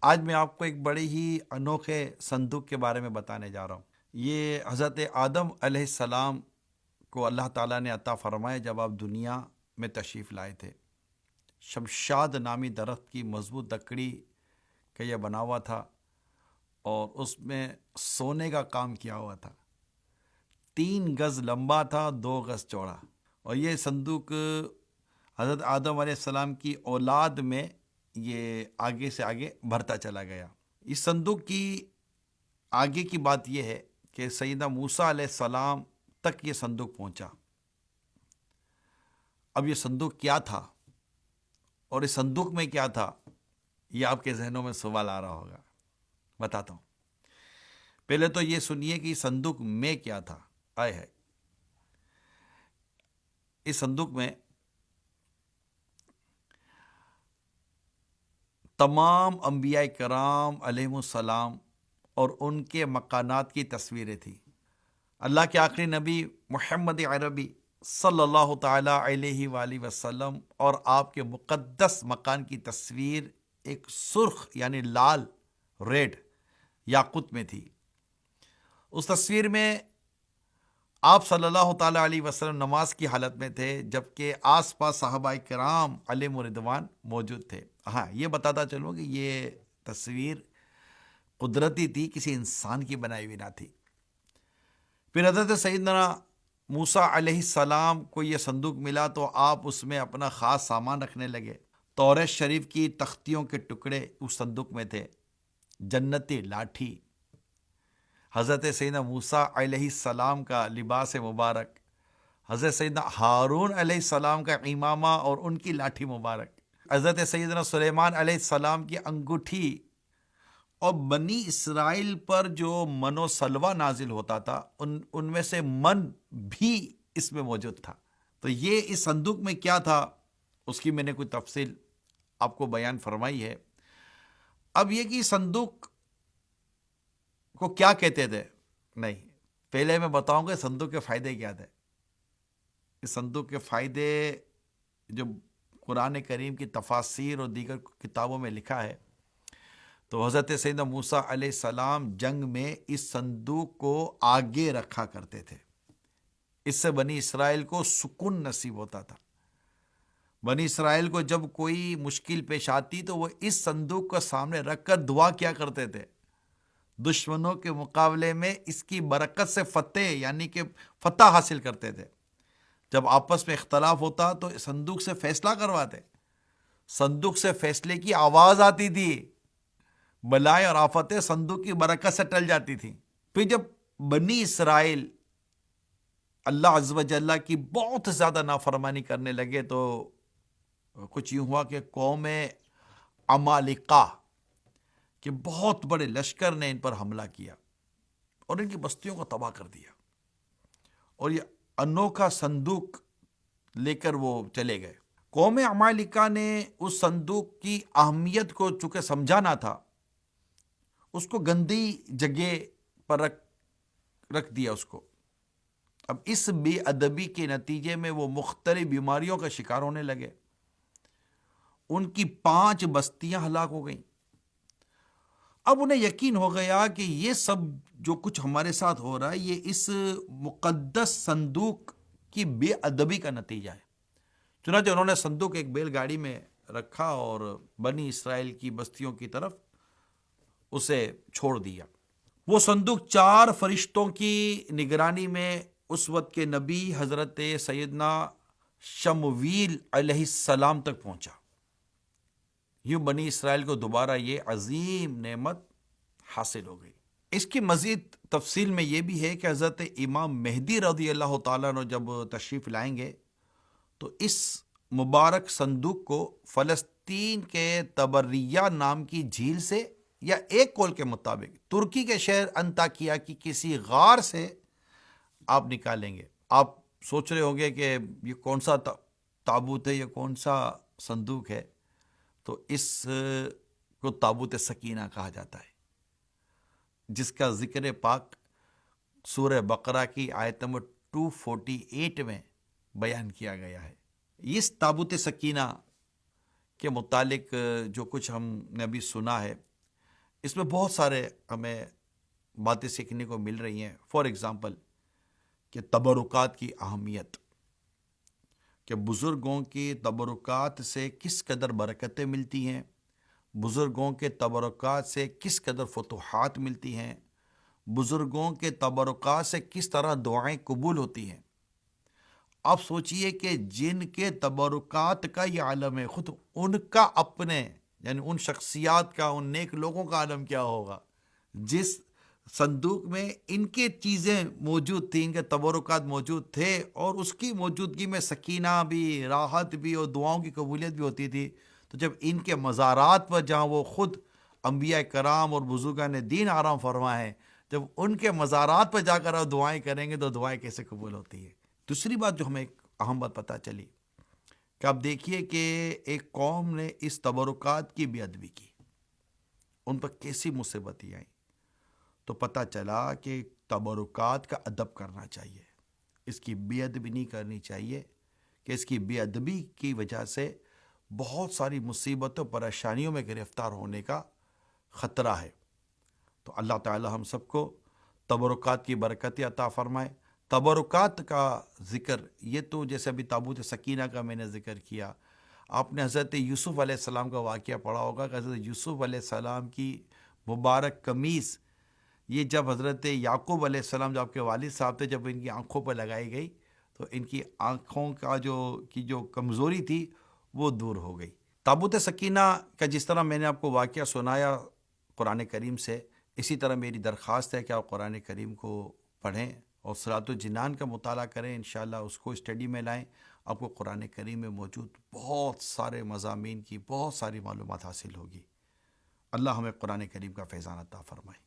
آج میں آپ کو ایک بڑے ہی انوکھے صندوق کے بارے میں بتانے جا رہا ہوں۔ یہ حضرت آدم علیہ السلام کو اللہ تعالیٰ نے عطا فرمایا جب آپ دنیا میں تشریف لائے تھے۔ شمشاد نامی درخت کی مضبوط لکڑی کا یہ بنا ہوا تھا اور اس میں سونے کا کام کیا ہوا تھا۔ 3 گز لمبا تھا، 2 گز چوڑا، اور یہ صندوق حضرت آدم علیہ السلام کی اولاد میں یہ آگے سے آگے بڑھتا چلا گیا۔ اس صندوق کی آگے کی بات یہ ہے کہ سیدنا موسیٰ علیہ السلام تک یہ صندوق پہنچا۔ اب یہ صندوق کیا تھا اور اس صندوق میں کیا تھا، یہ آپ کے ذہنوں میں سوال آ رہا ہوگا۔ بتاتا ہوں۔ پہلے تو یہ سنیے کہ اس صندوق میں کیا تھا۔ آئے ہے اس صندوق میں تمام انبیاء کرام علیہم السلام اور ان کے مکانات کی تصویریں تھیں۔ اللہ کے آخری نبی محمد عربی صلی اللہ تعالیٰ علیہ وآلہ وسلم اور آپ کے مقدس مکان کی تصویر ایک سرخ یعنی لال ریڈ یاقوت میں تھی۔ اس تصویر میں آپ صلی اللہ تعالیٰ علیہ وسلم نماز کی حالت میں تھے، جبکہ آس پاس صحابہ کرام علیہم رضوان موجود تھے۔ ہاں، یہ بتاتا چلوں کہ یہ تصویر قدرتی تھی، کسی انسان کی بنائی ہوئی نہ تھی۔ پھر حضرت سیدنا موسیٰ علیہ السلام کو یہ صندوق ملا تو آپ اس میں اپنا خاص سامان رکھنے لگے۔ توریت شریف کی تختیوں کے ٹکڑے اس صندوق میں تھے، جنتی لاٹھی، حضرت سیدنا موسیٰ علیہ السلام کا لباس مبارک، حضرت سیدنا ہارون علیہ السلام کا امامہ اور ان کی لاٹھی مبارک، حضرت سیدنا سلیمان علیہ السلام کی انگوٹھی، اور بنی اسرائیل پر جو من و سلوہ نازل ہوتا تھا ان میں سے من بھی اس میں موجود تھا۔ تو یہ اس صندوق میں کیا تھا، اس کی میں نے کوئی تفصیل آپ کو بیان فرمائی ہے۔ اب یہ کہ صندوق کو کیا کہتے تھے، نہیں، پہلے میں بتاؤں گا صندوق کے فائدے کیا تھے۔ اس صندوق کے فائدے جو قرآن کریم کی تفاسیر اور دیگر کتابوں میں لکھا ہے، تو حضرت سیدنا موسیٰ علیہ السلام جنگ میں اس صندوق کو آگے رکھا کرتے تھے۔ اس سے بنی اسرائیل کو سکون نصیب ہوتا تھا۔ بنی اسرائیل کو جب کوئی مشکل پیش آتی تو وہ اس صندوق کو سامنے رکھ کر دعا کیا کرتے تھے۔ دشمنوں کے مقابلے میں اس کی برکت سے فتح یعنی کہ فتح حاصل کرتے تھے۔ جب آپس میں اختلاف ہوتا تو صندوق سے فیصلہ کرواتے، صندوق سے فیصلے کی آواز آتی تھی، بلائیں اور آفتیں صندوق کی برکت سے ٹل جاتی تھیں۔ پھر جب بنی اسرائیل اللہ عز و جل کی بہت زیادہ نافرمانی کرنے لگے تو کچھ یوں ہوا کہ قوم عمالقہ کہ بہت بڑے لشکر نے ان پر حملہ کیا اور ان کی بستیوں کو تباہ کر دیا، اور یہ انوکھا صندوق لے کر وہ چلے گئے۔ قوم عمالقہ نے اس صندوق کی اہمیت کو چونکہ سمجھانا تھا، اس کو گندی جگہ پر رکھ دیا اس کو۔ اب اس بے ادبی کے نتیجے میں وہ مختلف بیماریوں کا شکار ہونے لگے۔ ان کی 5 بستیاں ہلاک ہو گئیں۔ اب انہیں یقین ہو گیا کہ یہ سب جو کچھ ہمارے ساتھ ہو رہا ہے یہ اس مقدس صندوق کی بے ادبی کا نتیجہ ہے۔ چنانچہ انہوں نے صندوق ایک بیل گاڑی میں رکھا اور بنی اسرائیل کی بستیوں کی طرف اسے چھوڑ دیا۔ وہ صندوق 4 فرشتوں کی نگرانی میں اس وقت کے نبی حضرت سیدنا شمویل علیہ السلام تک پہنچا۔ یوں بنی اسرائیل کو دوبارہ یہ عظیم نعمت حاصل ہو گئی۔ اس کی مزید تفصیل میں یہ بھی ہے کہ حضرت امام مہدی رضی اللہ تعالیٰ عنہ جب تشریف لائیں گے تو اس مبارک صندوق کو فلسطین کے تبریہ نام کی جھیل سے، یا ایک قول کے مطابق ترکی کے شہر انطاکیہ کی کسی غار سے آپ نکالیں گے۔ آپ سوچ رہے ہوں گے کہ یہ کون سا تابوت ہے، یہ کون سا صندوق ہے، تو اس کو تابوت سکینہ کہا جاتا ہے، جس کا ذکر پاک سورہ بقرہ کی آیت نمبر 248 میں بیان کیا گیا ہے۔ اس تابوت سکینہ کے متعلق جو کچھ ہم نے ابھی سنا ہے اس میں بہت سارے ہمیں باتیں سیکھنے کو مل رہی ہیں. فار ایگزامپل کہ تبرکات کی اہمیت، کہ بزرگوں کی تبرکات سے کس قدر برکتیں ملتی ہیں، بزرگوں کے تبرکات سے کس قدر فتوحات ملتی ہیں، بزرگوں کے تبرکات سے کس طرح دعائیں قبول ہوتی ہیں. آپ سوچئے کہ جن کے تبرکات کا یہ عالم ہے، خود ان کا اپنے یعنی ان شخصیات کا، ان نیک لوگوں کا عالم کیا ہوگا جس صندوق میں ان کے چیزیں موجود تھیں، ان کے تبرکات موجود تھے، اور اس کی موجودگی میں سکینہ بھی، راحت بھی اور دعاؤں کی قبولیت بھی ہوتی تھی. تو جب ان کے مزارات پر جہاں وہ خود انبیاء کرام اور بزرگان دین آرام فرما ہے، جب ان کے مزارات پر جا کر آپ دعائیں کریں گے تو دعائیں کیسے قبول ہوتی ہے. دوسری بات جو ہمیں ایک اہم بات پتہ چلی کہ آپ دیکھیے کہ ایک قوم نے اس تبرکات کی بے ادبی کی، ان پر کیسی مصیبتیں آئیں، تو پتہ چلا کہ تبرکات کا ادب کرنا چاہیے، اس کی بے ادبی نہیں کرنی چاہیے، کہ اس کی بے ادبی کی وجہ سے بہت ساری مصیبتوں پریشانیوں میں گرفتار ہونے کا خطرہ ہے. تو اللہ تعالی ہم سب کو تبرکات کی برکتیں عطا فرمائے. تبرکات کا ذکر یہ تو جیسے ابھی تابوت سکینہ کا میں نے ذکر کیا، آپ نے حضرت یوسف علیہ السلام کا واقعہ پڑھا ہوگا کہ حضرت یوسف علیہ السلام کی مبارک قمیص یہ جب حضرت یعقوب علیہ السلام جو آپ کے والد صاحب تھے، جب ان کی آنکھوں پر لگائی گئی تو ان کی آنکھوں کا جو کمزوری تھی وہ دور ہو گئی. تابوت سکینہ کا جس طرح میں نے آپ کو واقعہ سنایا قرآن کریم سے، اسی طرح میری درخواست ہے کہ آپ قرآن کریم کو پڑھیں اور صراط الجنان کا مطالعہ کریں. انشاءاللہ اس کو اسٹڈی میں لائیں، آپ کو قرآن کریم میں موجود بہت سارے مضامین کی بہت ساری معلومات حاصل ہوگی. اللہ ہمیں قرآن کریم کا فیضان عطا فرمائے.